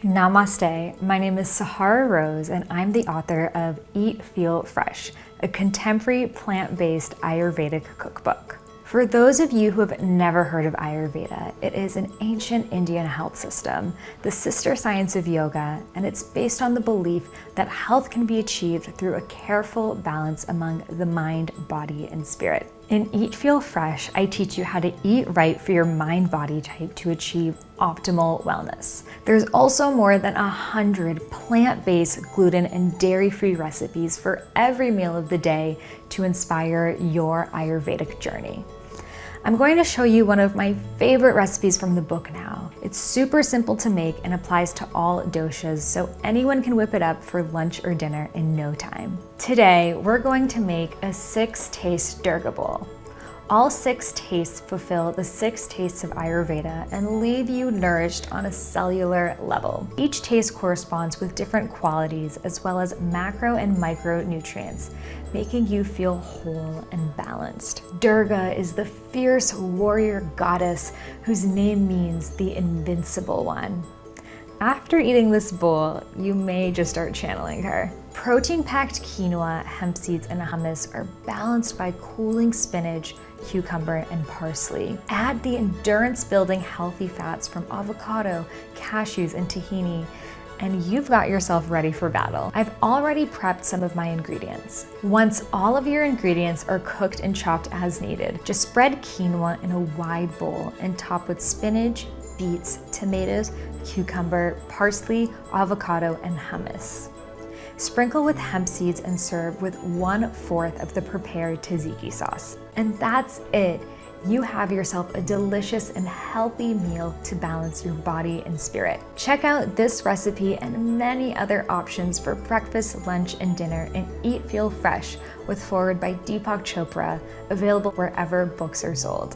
Namaste, my name is Sahara Rose and I'm the author of Eat, Feel, Fresh, a contemporary plant-based Ayurvedic cookbook. For those of you who have never heard of Ayurveda, it is an ancient Indian health system, the sister science of yoga, and it's based on the belief that health can be achieved through a careful balance among the mind, body, and spirit. In Eat, Feel, Fresh, I teach you how to eat right for your mind-body type to achieve optimal wellness. There's also more than 100 plant-based, gluten, and dairy-free recipes for every meal of the day to inspire your Ayurvedic journey. I'm going to show you one of my favorite recipes from the book now. It's super simple to make and applies to all doshas, so anyone can whip it up for lunch or dinner in no time. Today, we're going to make a 6-taste durga bowl. All 6 tastes fulfill the 6 tastes of Ayurveda and leave you nourished on a cellular level. Each taste corresponds with different qualities as well as macro and micronutrients, making you feel whole and balanced. Durga is the fierce warrior goddess whose name means the invincible one. After eating this bowl, you may just start channeling her. Protein-packed quinoa, hemp seeds, and hummus are balanced by cooling spinach, cucumber, and parsley. Add the endurance-building healthy fats from avocado, cashews, and tahini, and you've got yourself ready for battle. I've already prepped some of my ingredients. Once all of your ingredients are cooked and chopped as needed, just spread quinoa in a wide bowl and top with spinach, beets, tomatoes, cucumber, parsley, avocado, and hummus. Sprinkle with hemp seeds and serve with 1/4 of the prepared tzatziki sauce. And that's it. You have yourself a delicious and healthy meal to balance your body and spirit. Check out this recipe and many other options for breakfast, lunch, and dinner in Eat, Feel, Fresh with foreword by Deepak Chopra, available wherever books are sold.